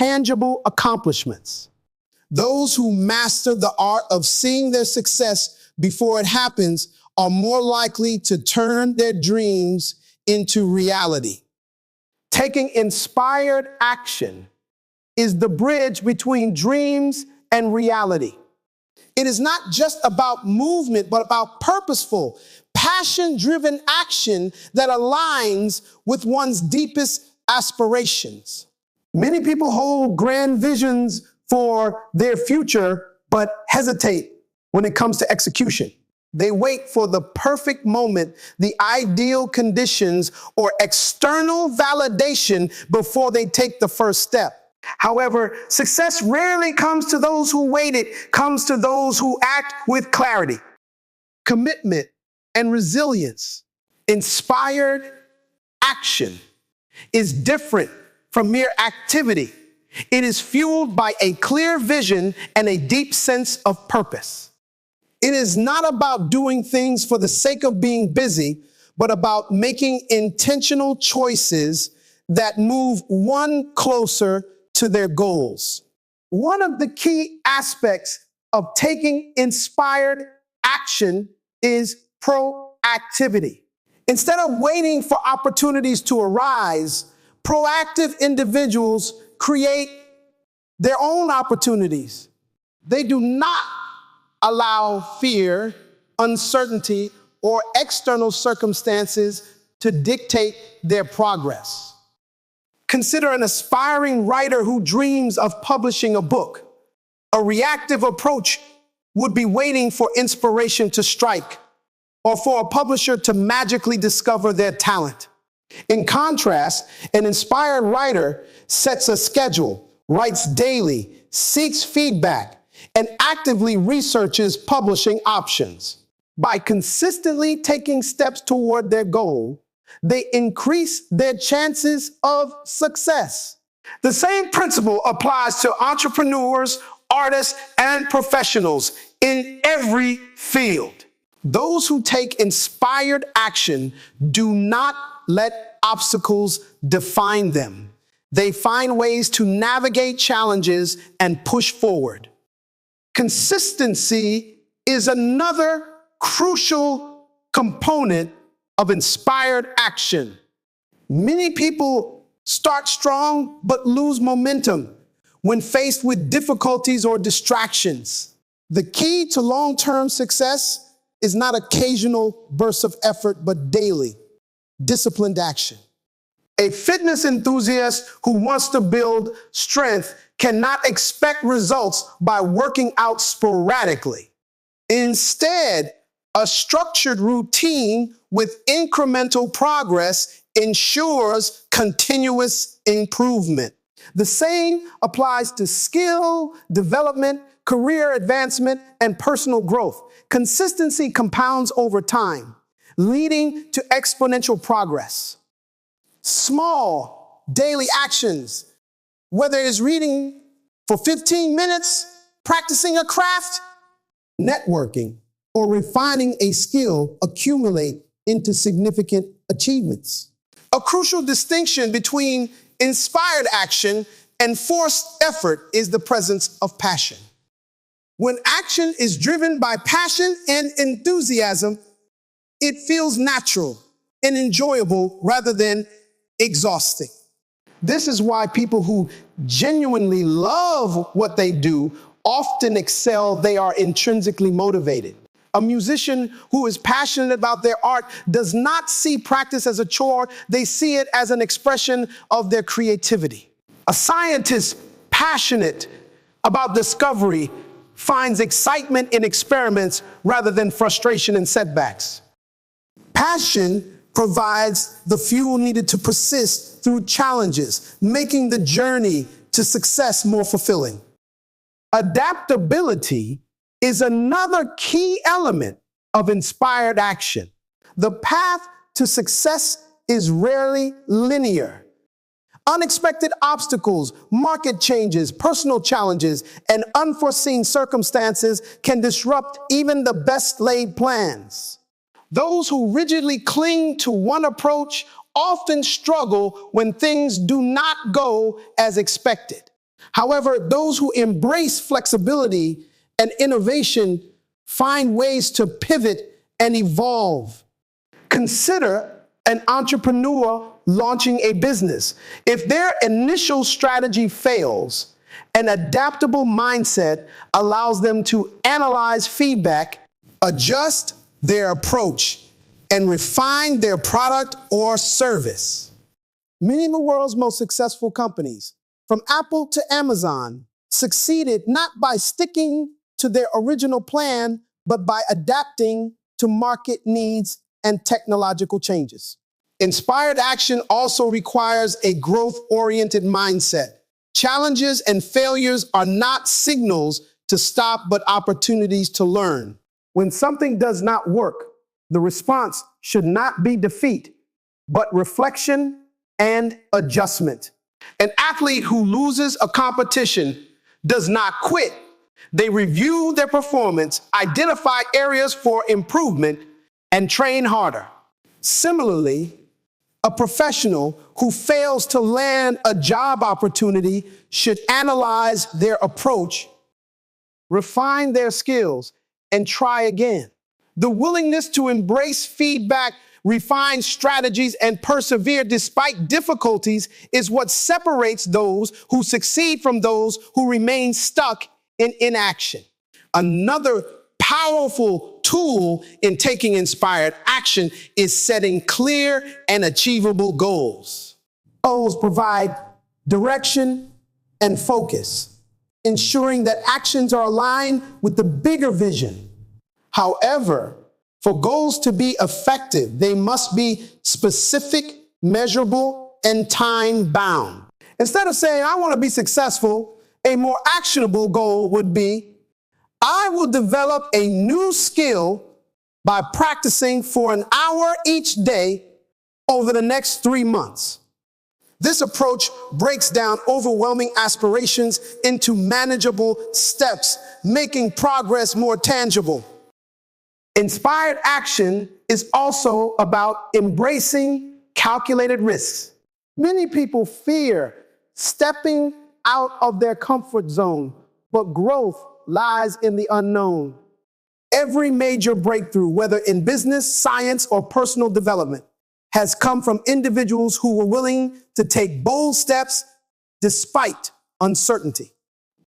tangible accomplishments. Those who master the art of seeing their success before it happens are more likely to turn their dreams into reality. Taking inspired action is the bridge between dreams and reality. It is not just about movement, but about purposeful, passion-driven action that aligns with one's deepest aspirations. Many people hold grand visions for their future, but hesitate when it comes to execution. They wait for the perfect moment, the ideal conditions, or external validation before they take the first step. However, success rarely comes to those who wait. It comes to those who act with clarity, commitment, and resilience. Inspired action is different from mere activity. It is fueled by a clear vision and a deep sense of purpose. It is not about doing things for the sake of being busy, but about making intentional choices that move one closer to their goals. One of the key aspects of taking inspired action is proactivity. Instead of waiting for opportunities to arise, proactive individuals create their own opportunities. They do not allow fear, uncertainty, or external circumstances to dictate their progress. Consider an aspiring writer who dreams of publishing a book. A reactive approach would be waiting for inspiration to strike or for a publisher to magically discover their talent. In contrast, an inspired writer sets a schedule, writes daily, seeks feedback, and actively researches publishing options. By consistently taking steps toward their goal, they increase their chances of success. The same principle applies to entrepreneurs, artists, and professionals in every field. Those who take inspired action do not let obstacles define them. They find ways to navigate challenges and push forward. Consistency is another crucial component of inspired action. Many people start strong but lose momentum when faced with difficulties or distractions. The key to long-term success is not occasional bursts of effort, but daily, disciplined action. A fitness enthusiast who wants to build strength cannot expect results by working out sporadically. Instead, a structured routine with incremental progress ensures continuous improvement. The same applies to skill development, career advancement, and personal growth. Consistency compounds over time, leading to exponential progress. Small daily actions, whether it's reading for 15 minutes, practicing a craft, networking, or refining a skill, accumulate into significant achievements. A crucial distinction between inspired action and forced effort is the presence of passion. When action is driven by passion and enthusiasm, it feels natural and enjoyable rather than exhausting. This is why people who genuinely love what they do often excel. They are intrinsically motivated. A musician who is passionate about their art does not see practice as a chore. They see it as an expression of their creativity. A scientist passionate about discovery finds excitement in experiments rather than frustration in setbacks. Passion provides the fuel needed to persist through challenges, making the journey to success more fulfilling. Adaptability is another key element of inspired action. The path to success is rarely linear. Unexpected obstacles, market changes, personal challenges, and unforeseen circumstances can disrupt even the best laid plans. Those who rigidly cling to one approach often struggle when things do not go as expected. However, those who embrace flexibility and innovation find ways to pivot and evolve. Consider an entrepreneur launching a business. If their initial strategy fails, an adaptable mindset allows them to analyze feedback, adjust their approach, and refine their product or service. Many of the world's most successful companies, from Apple to Amazon, succeeded not by sticking to their original plan, but by adapting to market needs and technological changes. Inspired action also requires a growth-oriented mindset. Challenges and failures are not signals to stop, but opportunities to learn. When something does not work, the response should not be defeat, but reflection and adjustment. An athlete who loses a competition does not quit. They review their performance, identify areas for improvement, and train harder. Similarly, a professional who fails to land a job opportunity should analyze their approach, refine their skills, and try again. The willingness to embrace feedback, refine strategies, and persevere despite difficulties is what separates those who succeed from those who remain stuck in inaction. Another powerful tool in taking inspired action is setting clear and achievable goals. Goals provide direction and focus, ensuring that actions are aligned with the bigger vision. However, for goals to be effective, they must be specific, measurable, and time-bound. Instead of saying, I want to be successful, a more actionable goal would be, I will develop a new skill by practicing for an hour each day over the next 3 months. This approach breaks down overwhelming aspirations into manageable steps, making progress more tangible. Inspired action is also about embracing calculated risks. Many people fear stepping out of their comfort zone, but growth lies in the unknown. Every major breakthrough, whether in business, science, or personal development, has come from individuals who were willing to take bold steps despite uncertainty.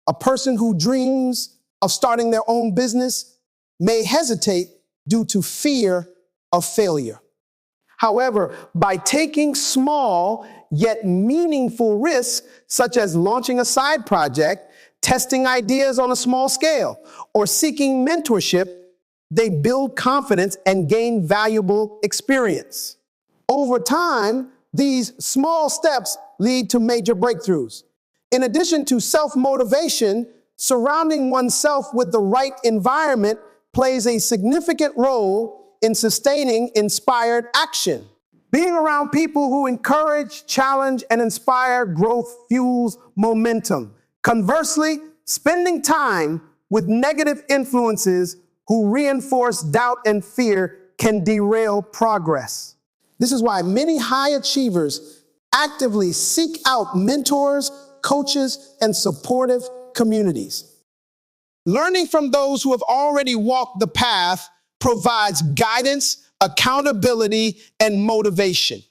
A person who dreams of starting their own business may hesitate due to fear of failure. However, by taking small yet meaningful risks, such as launching a side project, testing ideas on a small scale, or seeking mentorship, they build confidence and gain valuable experience. Over time, these small steps lead to major breakthroughs. In addition to self-motivation, surrounding oneself with the right environment plays a significant role in sustaining inspired action. Being around people who encourage, challenge, and inspire growth fuels momentum. Conversely, spending time with negative influences who reinforce doubt and fear can derail progress. This is why many high achievers actively seek out mentors, coaches, and supportive communities. Learning from those who have already walked the path provides guidance, accountability, and motivation.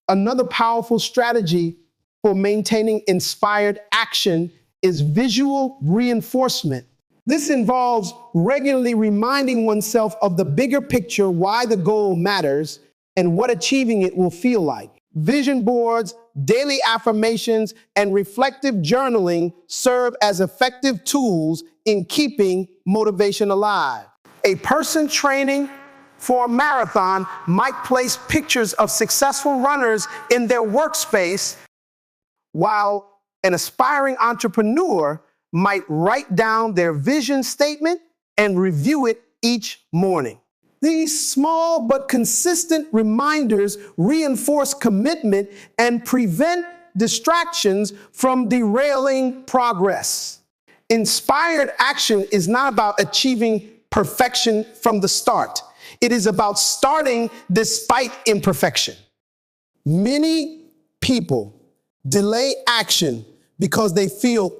Another powerful strategy for maintaining inspired action is visual reinforcement. This involves regularly reminding oneself of the bigger picture, why the goal matters, and what achieving it will feel like. Vision boards, daily affirmations, and reflective journaling serve as effective tools in keeping motivation alive. A person training for a marathon might place pictures of successful runners in their workspace, while an aspiring entrepreneur might write down their vision statement and review it each morning. These small but consistent reminders reinforce commitment and prevent distractions from derailing progress. Inspired action is not about achieving perfection from the start. It is about starting despite imperfection. Many people delay action because they feel